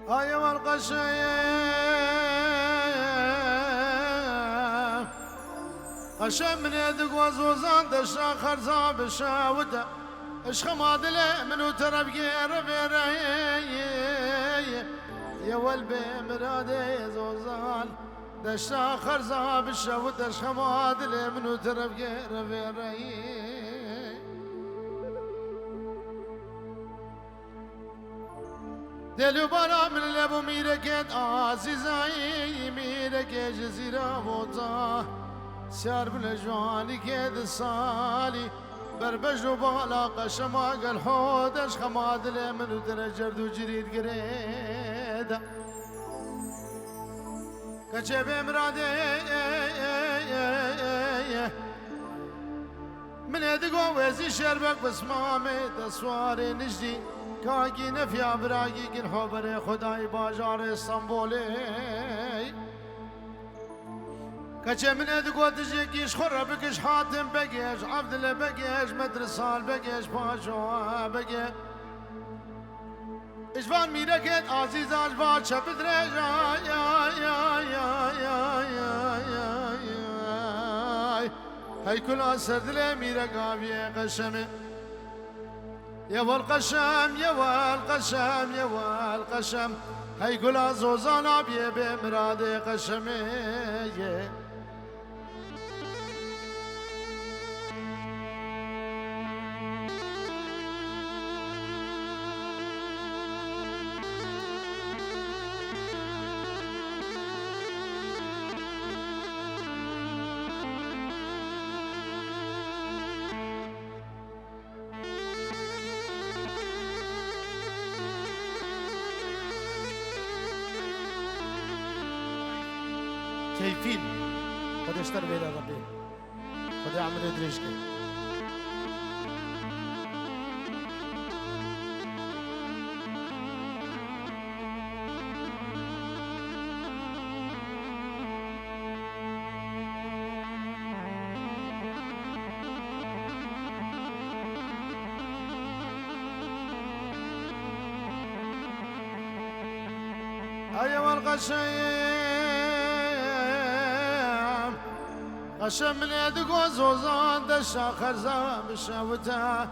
هاي والقشيم قشم من يدق وزوزان دشا خرزا بشاوده اشخ مادله منو ترب غير بيري يا والبي مرادي زوزان دشا خرزا بشاوده اشخ مادله منو ترب غير بيري دلو برا من لبو میرکت عزیزایی میرکه جزیره بوتا سر بل جوانی که دسالی بربجو بالا قشما قل حودش خمادل منو در جردو جرید گرید کچه بمراده من ادگو وزی شربک بسمامه دسوار نجدی کاگی نفیا براگی گن خبر خدای بازار استانبولی کچه من ادگو دجیگیش خورا بکش حاتم بگیش عبدالله بگیش مدرسال بگیش پاشوا بگیش اشوان میرکت عزیز آجبا چپت رجا یا هی کلا سردله میرک آبیه قشمه يا والقشم يا والقشم يا والقشم هاي قلا زوزانا بيه بمرادي قشمي كيفين خد اشتر بيلا ربي خد اعمل ادريش كي ايوه القشيم قشم من يدق وزوزان دشا خرزا بشاوتا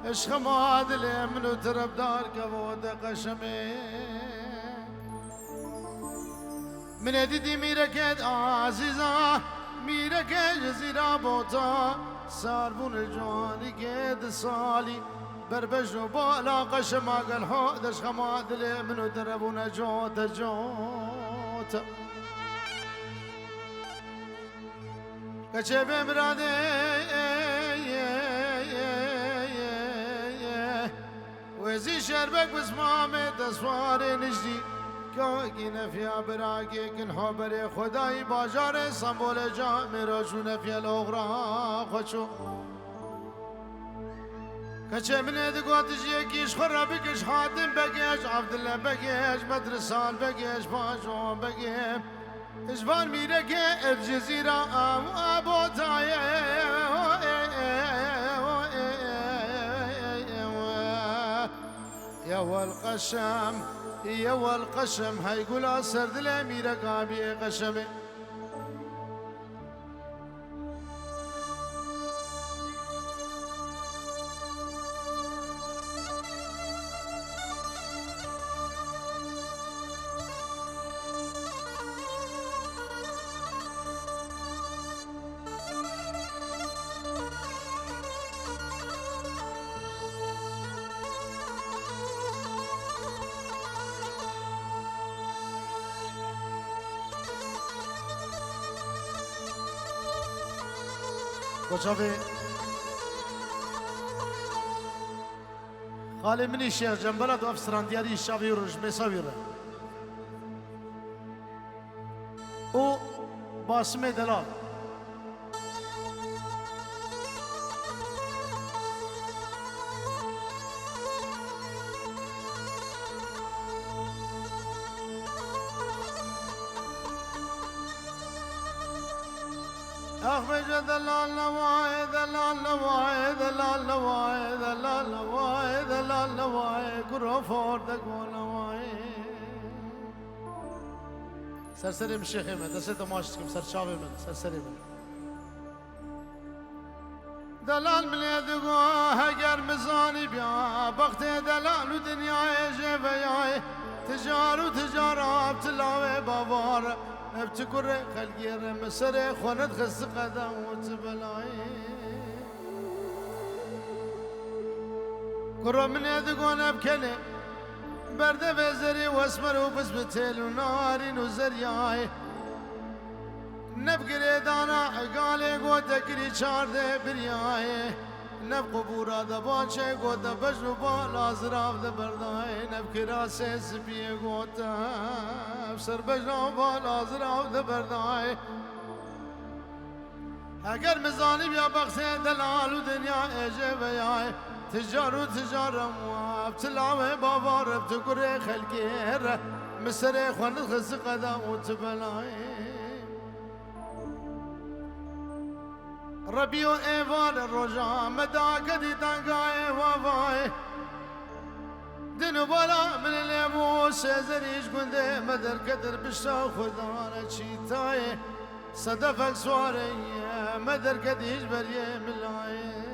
اشخ مادلي منو ترب دار كبود قشمي من يدي ميركت عزيزا ميركت جزيرة بوتا ساربون الجواني قد صالي بربجو بالا قشما قال حود اشخ مادلي منو تربون جوتا جوتا کچه بمراده وزی شربک بسمامه دسوار نجدی کاگی نفیا براگی کن خبر خدای بازار سنبول جامع راشو نفیا لغرا خوشو کچه من ادگواتش یکیش خورا بکش حاتم بگیش عبدالله بگیش مدرسال بگیش پاشوان بگیش اشوان میره که الجزیره ابوتای يا والقشم يا والقشم هاي قول سرد الاميره قابي قشمه وشافي قال مني الشيخ جنبلد وافسران ديالي الشافي ورج مساويره او باسمه دلال أخرج دلال نواي دلال نواي دلال نواي دلال نواي دلال نواي كرو فور دقو نواي سرسری من شیخ من دست تماش کم سرچاو من سرسری من دلال ملیدگو هگر مزانی بیا وقت دلال و دنیای جویای تجار و تجارة بتلاوي بابار بتكر خلقير مسر خوند خس قدم وتبلاي كرو من يدقون بكلي برد بزري واسمر وبسبتل وناري وزرياي نبقري دانا قالي قوة كري شارده برياي نب قبورا دباچه گوتا بجنو بالا زراف دبردای نب کراسه سپیه گوتا سر بجنو بالا زراف دبردای اگر مزانی بیا بخته دلال و دنیا ایجه بیای تجار و تجار مواب تلاوه بابا رب تکره خلقیر مصر خوند خس قدم و تبلای ربيو ايوان الرجاء مدى قدي تنقاي وفاي دنو بلا من اليبو سيزريش قندي مدر قدر بشتا خدانا شيتاي صدفك سواري مدر قديش بريه ملاي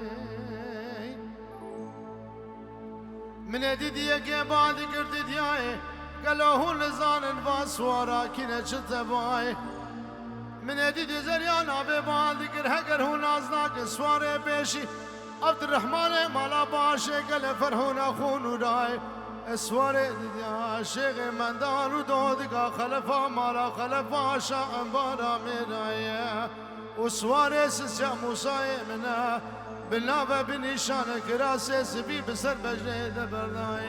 من يدي كي بعد قرد دياي قالوه لزان انفاس وارا كينا شتباي من يدي زريانا ببالدقر هقر هو نازناك سواري بيشي عبد الرحمن مالا باشي قال فرهون اخون وداي سواري ديا شيخ مندان ودودقا خلفا مالا خلفا شاء بارا ميرايا وسواري سسيا موسى منا بالنابة بنشان كراسي سبي بسر بجني دبرداي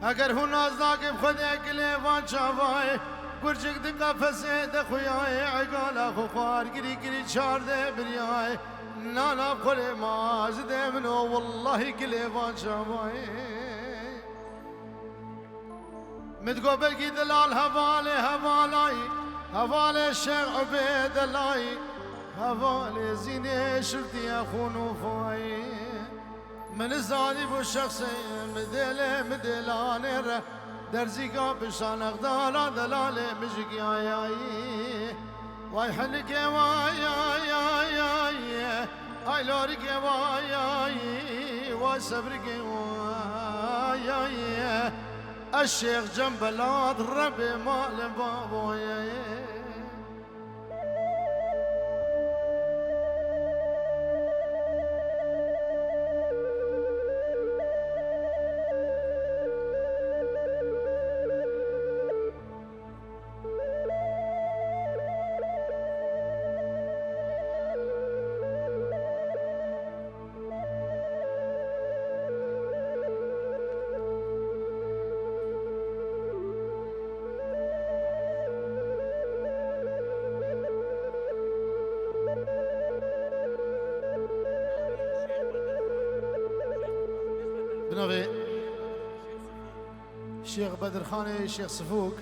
هقر هو نازناك بخدي قليفان شافاي گرچک دنگا فسه دخویای عقالا خوخار گری گری چار ده بریای نانا بخوری ماز ده منو والله قلیبان شابای متقو بلقي دلال هوالي هوالاي هوالي الشيخ عبيد اللاي هوالي زيني شرطي اخون وفاي من الظالم والشخصي مدلي مدلاني درزي قابشان اغدالا دلالي مجقي آي واي حلك واي آي آي آي آي لورك واي آي واي صبرك واي آي الشيخ جنب الارض ربي مال بابوي بنوي الشيخ بدر خاني الشيخ صفوق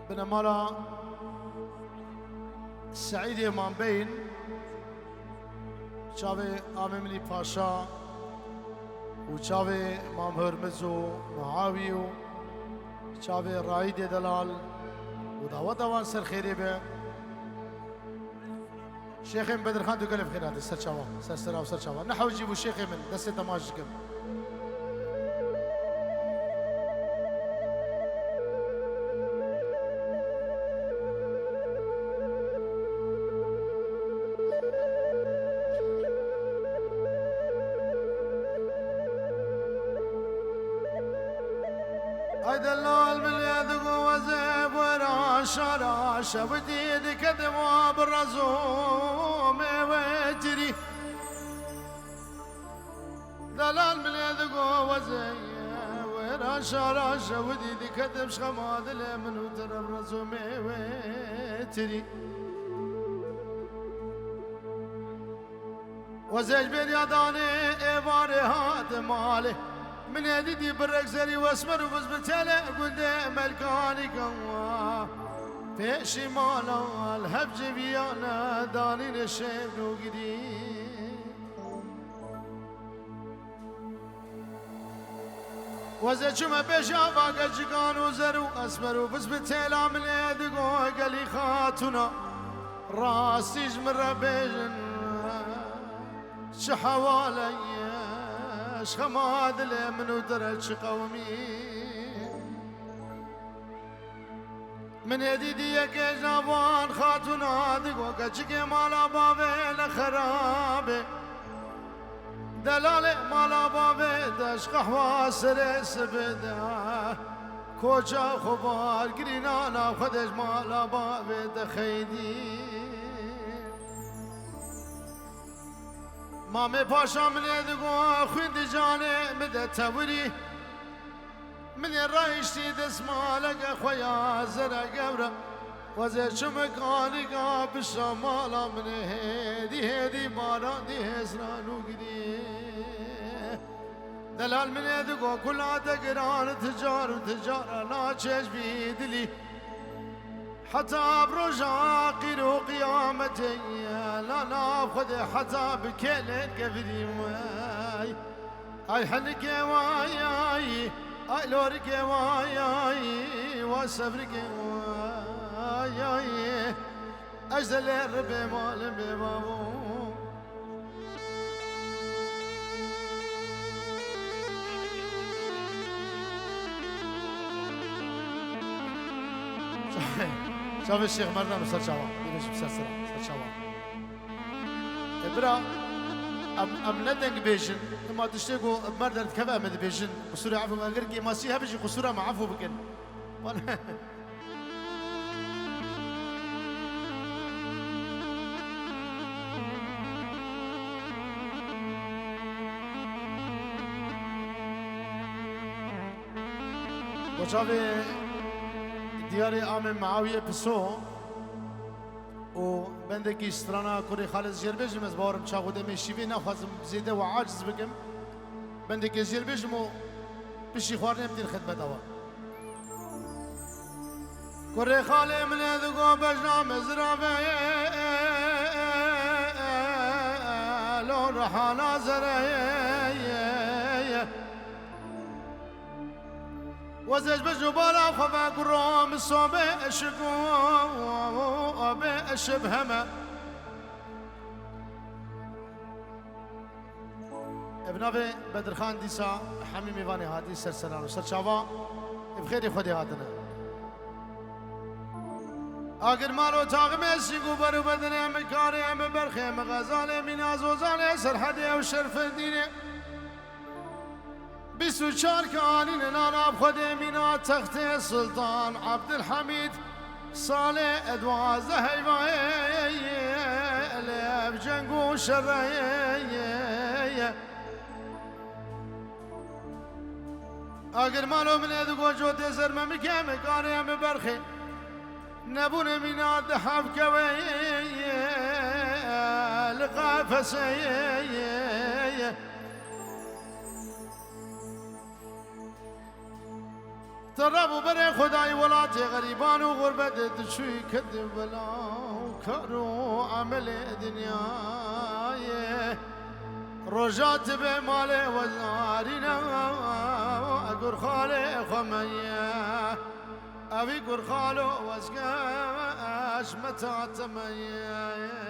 بن مالا سعيد امام بين شاوي اماملي باشا وشاوي امام هرمزو معاوي شاوي رايد دلال ودعوة دوان سر خيري به شيخ بدر خان تقلب خيرات سر شوا سر سرا وسر شوا نحو جيبوا شيخ من دست تماجكم هاي دلال من يدق وزيب ورا شرا شبدي دكدوا بالرزوم ويجري دلال من يدق وزيب ورا شرا شبدي دكدم شخماد لمن وتر الرزوم ويجري وزيج بين يداني ايواري هاد مالي من يدي بالرقزري واسمر وبزبتله قد ملكاني قوا في شمالا الهبج بيانا دانين الشيب نوقدي وزجم بشا باقا جقان وزرو أسمرو بس بتيلا من يدقو قلي خاتنا راسي جمر بيجن شحوالي شخماد لي منو درج قومي من يدي يك جوان خاتنا دقو قجق مالا بابي لخرابي دلال مالا بابي دشق حواسر سبدا كوچا خبار گرینانا خودش مالا بابي دخيدي مامي پاشا من يدقو خويند جاني مده توري من الرئيشتي دسمالك خويا زرع قبره وزي شمكاني قاب الشمالة من هيدي مالا دي هسرانو قدي دلال من يدقو كل تقران تجار لا تشيش بيدلي حتى برجع قيلو قيامتي لا ناخذ حتى بكيل كفدي اي حنك واي اي لورك واي وصبرك واي اجزل الرب مال ببابو شوف الشيخ مرنا مستر شوا يمشي بسلسلة مستر شوا إبرا أم ندنج بيجن ما تشتكوا مرنا كذا مد بيجن قصورة عفو غير كي ما سيها بيجي قصورة ما عفو بكن وشافي دياري آمن معاوية بسو و بندگی استرانا کوری خالص جربجم از بارم چاقوده میشیوی نخوازم زیده و عاجز بگم بندگی جربجم و بشی خوارنیم دیر خدمت آوا کوری خالی من دگو بجنام زرابه لون رحانا زره وزج بجبالا خفا قرام الصوبة اشقو أبي اشبهما ابن أبي بدر خان ديسا حميمي فاني هادي سرسلان وسرشاوا بخير خدي هادنا اگر مالو تاغمي سيقو برو بدني مكاري ام برخي مغازالي من ازوزالي سرحدي او شرف الديني بسو چار كانين نانا بخده منا تخت سلطان عبد الحميد صالح ادوازه هيواي لب جنگو شرعي اگر مالو من ادگو جو تسر ممكام كاريم برخي نبون منا دحب كوي لقافسي تربو بري خداي ولاتي غريبان وغربت تشوي كذب بلا وكرو عمل دنياي رجعت بمالي وزارينا اقر خالي خمية ابي قر خالو وزقاش متى تمية